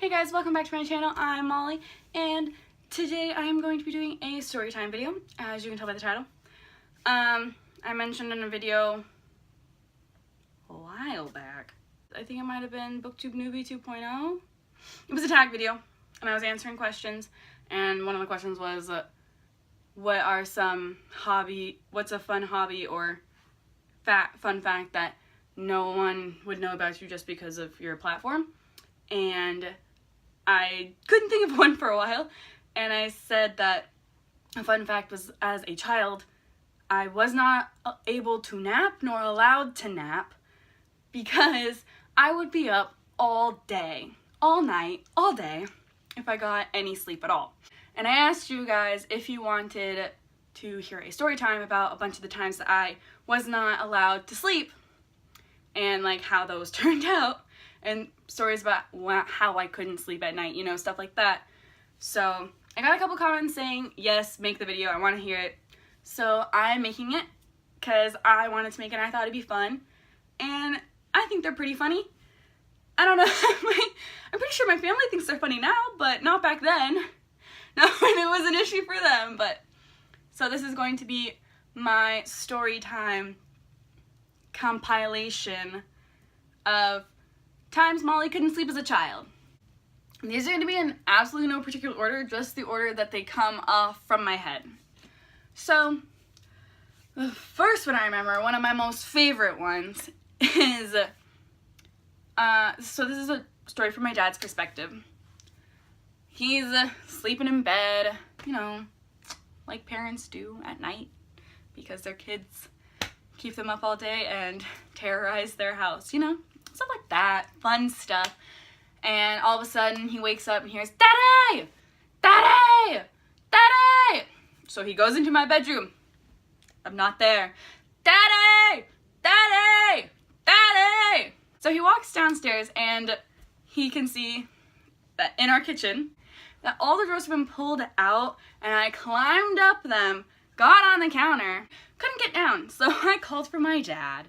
Hey guys, welcome back to my channel. I'm Molly, and today I am going to be doing a story time video, as you can tell by the title. I mentioned in a video a while back, I think it might have been BookTube Newbie 2.0. It was a tag video, and I was answering questions, and one of the questions was, what's a fun hobby or fun fact that no one would know about you just because of your platform? And I couldn't think of one for a while, and I said that a fun fact was, as a child, I was not able to nap nor allowed to nap because I would be up all day, all night, all day if I got any sleep at all. And I asked you guys if you wanted to hear a story time about a bunch of the times that I was not allowed to sleep and like how those turned out, and stories about how I couldn't sleep at night, you know, stuff like that. So I got a couple comments saying, yes, make the video, I want to hear it. So I'm making it because I wanted to make it and I thought it'd be fun. And I think they're pretty funny. I don't know, I'm pretty sure my family thinks they're funny now, but not back then. Not when it was an issue for them. But so this is going to be my story time compilation of times Molly couldn't sleep as a child. These are going to be in absolutely no particular order, just the order that they come off from my head. So, the first one I remember, one of my most favorite ones, is, so this is a story from my dad's perspective. He's sleeping in bed, you know, like parents do at night, because their kids keep them up all day and terrorize their house, you know? Stuff like that, fun stuff. And all of a sudden he wakes up and hears, "Daddy! Daddy! Daddy!" So he goes into my bedroom. I'm not there. "Daddy! Daddy! Daddy!" So he walks downstairs and he can see that in our kitchen that all the drawers have been pulled out, and I climbed up them, got on the counter, couldn't get down. So I called for my dad.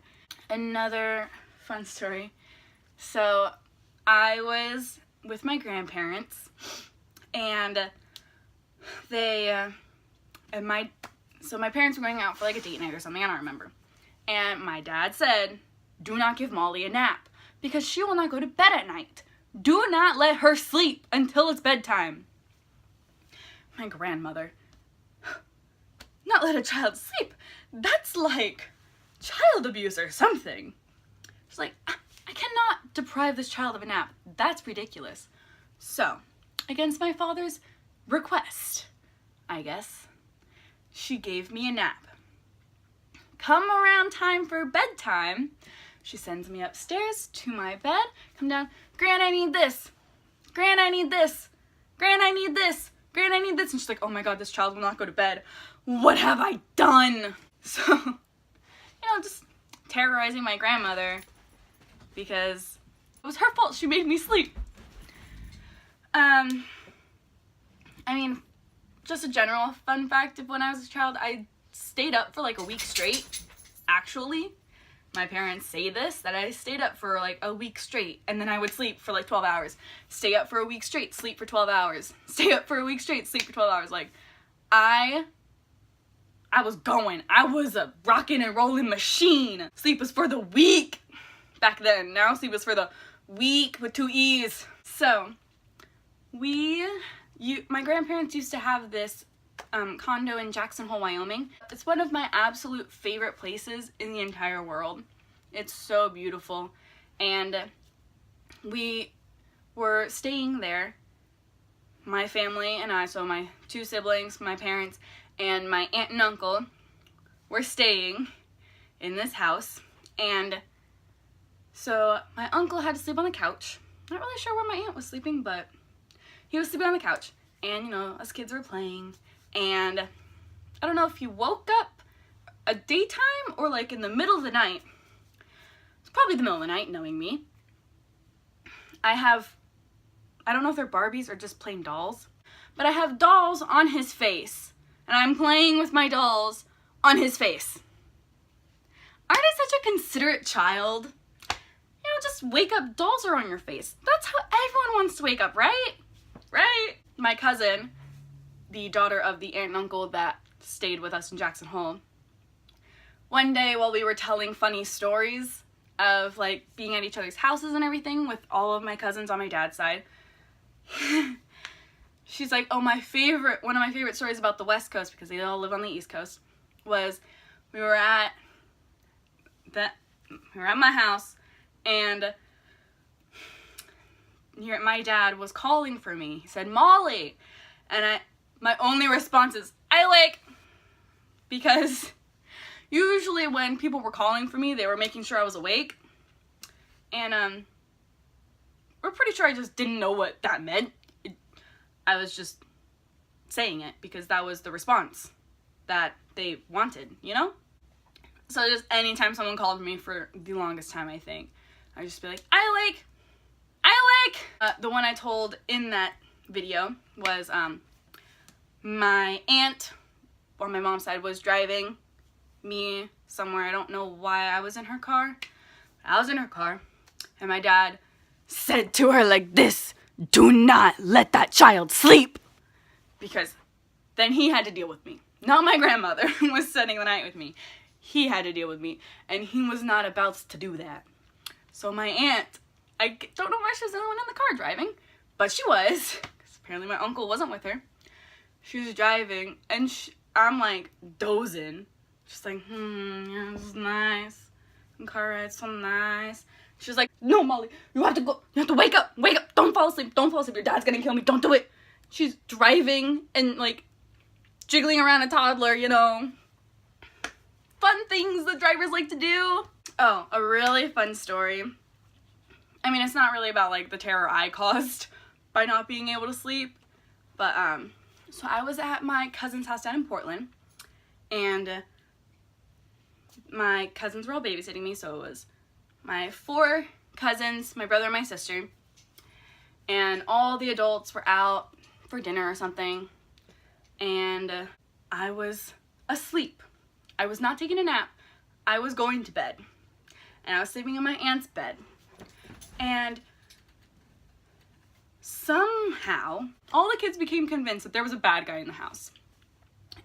Another fun story. So I was with my grandparents, and my parents were going out for like a date night or something, I don't remember. And my dad said, "Do not give Molly a nap because she will not go to bed at night. Do not let her sleep until it's bedtime." My grandmother, "Not let a child sleep? That's like child abuse or something." She's like, "I cannot deprive this child of a nap. That's ridiculous." So, against my father's request, I guess, she gave me a nap. Come around time for bedtime, she sends me upstairs to my bed. Come down, "Gran, I need this. Gran, I need this. Gran, I need this. Gran, I need this." And she's like, "Oh my God, this child will not go to bed. What have I done?" So, you know, just terrorizing my grandmother because it was her fault she made me sleep. I mean, just a general fun fact of when I was a child, I stayed up for like a week straight. Actually, my parents say this, that I stayed up for like a week straight, and then I would sleep for like 12 hours. Stay up for a week straight, sleep for 12 hours. Stay up for a week straight, sleep for 12 hours. Like, I was going. I was a rockin' and rollin' machine. Sleep was for the weak back then. Now sleep is for the weak with 2 E's. So, my grandparents used to have this condo in Jackson Hole, Wyoming. It's one of my absolute favorite places in the entire world. It's so beautiful. And we were staying there, my family and I, so my 2 siblings, my parents, and my aunt and uncle were staying in this house. And so my uncle had to sleep on the couch. Not really sure where my aunt was sleeping, but he was sleeping on the couch. And, you know, us kids were playing. And I don't know if he woke up a daytime or like in the middle of the night. It's probably the middle of the night, knowing me. I don't know if they're Barbies or just plain dolls, but I have dolls on his face. And I'm playing with my dolls on his face. Aren't I such a considerate child? You know, just wake up, dolls are on your face. That's how everyone wants to wake up, right? Right? My cousin, the daughter of the aunt and uncle that stayed with us in Jackson Hole, one day while we were telling funny stories of like being at each other's houses and everything with all of my cousins on my dad's side, she's like, oh, one of my favorite stories about the West Coast, because they all live on the East Coast, was we were at my house, and my dad was calling for me. He said, Molly, and my only response is, I awake, because usually when people were calling for me, they were making sure I was awake, and we're pretty sure I just didn't know what that meant. I was just saying it because that was the response that they wanted, you know? So just anytime someone called me for the longest time, I think, I'd just be like, I awake! I awake! The one I told in that video was my aunt on my mom's side was driving me somewhere. I don't know why I was in her car. I was in her car, and my dad said to her like this, do not let that child sleep, because then he had to deal with me. Not my grandmother who was spending the night with me. He had to deal with me, and he was not about to do that. So my aunt, I don't know why she was the only one in the car driving, but she was, because apparently my uncle wasn't with her. She was driving, and I'm like dozing, just like, yeah, this is nice. The car ride's so nice. She was like, no, Molly, you have to go, you have to wake up, don't fall asleep, your dad's gonna kill me, don't do it. She's driving and like jiggling around a toddler, you know. Fun things that drivers like to do. Oh, a really fun story. I mean, it's not really about like the terror I caused by not being able to sleep, but so I was at my cousin's house down in Portland, and my cousins were all babysitting me, so it was my 4 cousins, my brother and my sister, and all the adults were out for dinner or something, and I was asleep. I was not taking a nap. I was going to bed, and I was sleeping in my aunt's bed, and somehow all the kids became convinced that there was a bad guy in the house,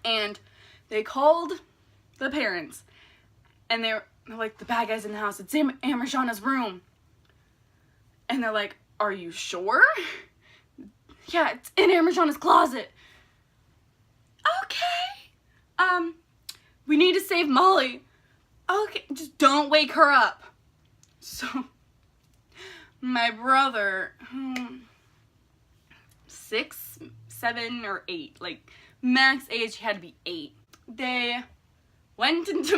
and they called the parents, and they're like, the bad guy's in the house, it's in Aunt Marjana's room. And they're like, are you sure? Yeah, it's in Aunt Marjana's closet. Okay. We need to save Molly. Okay, just don't wake her up. So, my brother, 6, 7, or 8, like, max age, he had to be 8. They went into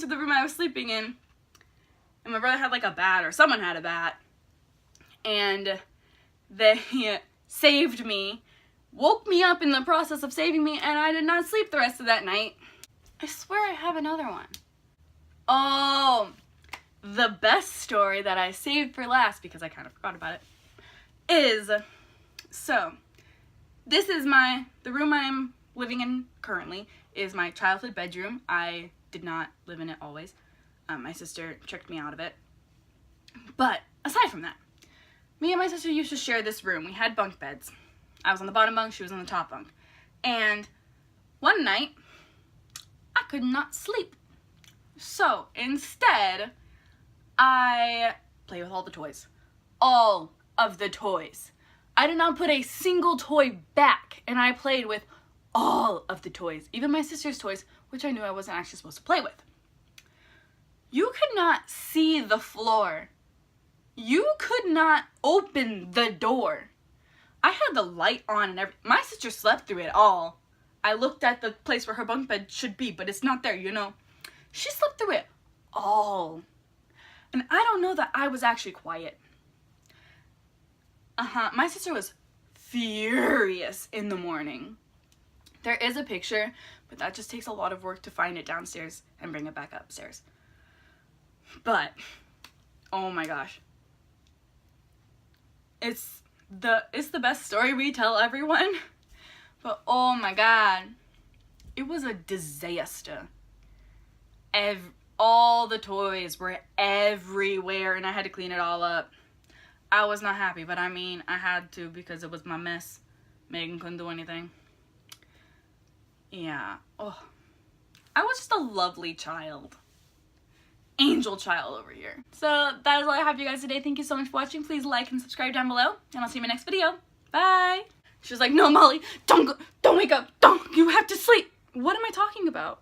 the room I was sleeping in, and my brother had like a bat, or someone had a bat, and they saved me, woke me up in the process of saving me, and I did not sleep the rest of that night. I swear I have another one. Oh, the best story that I saved for last, because I kind of forgot about it, is, so, this is the room I'm living in currently is my childhood bedroom. I did not live in it always. My sister tricked me out of it. But aside from that, me and my sister used to share this room. We had bunk beds. I was on the bottom bunk, she was on the top bunk. And one night, I could not sleep. So instead, I played with all the toys. All of the toys. I did not put a single toy back, and I played with all of the toys, even my sister's toys, which I knew I wasn't actually supposed to play with. You could not see the floor. You could not open the door. I had the light on and everything. My sister slept through it all. I looked at the place where her bunk bed should be, but it's not there, you know. She slept through it all. And I don't know that I was actually quiet. My sister was furious in the morning. There is a picture, but that just takes a lot of work to find it downstairs and bring it back upstairs. But, oh my gosh. It's the best story we tell everyone. But oh my god. It was a disaster. all the toys were everywhere and I had to clean it all up. I was not happy, but I mean, I had to because it was my mess. Megan couldn't do anything. Yeah. Oh, I was just a lovely child. Angel child over here. So that is all I have for you guys today. Thank you so much for watching. Please like and subscribe down below, and I'll see you in my next video. Bye. She was like, no, Molly, don't wake up. Don't, you have to sleep. What am I talking about?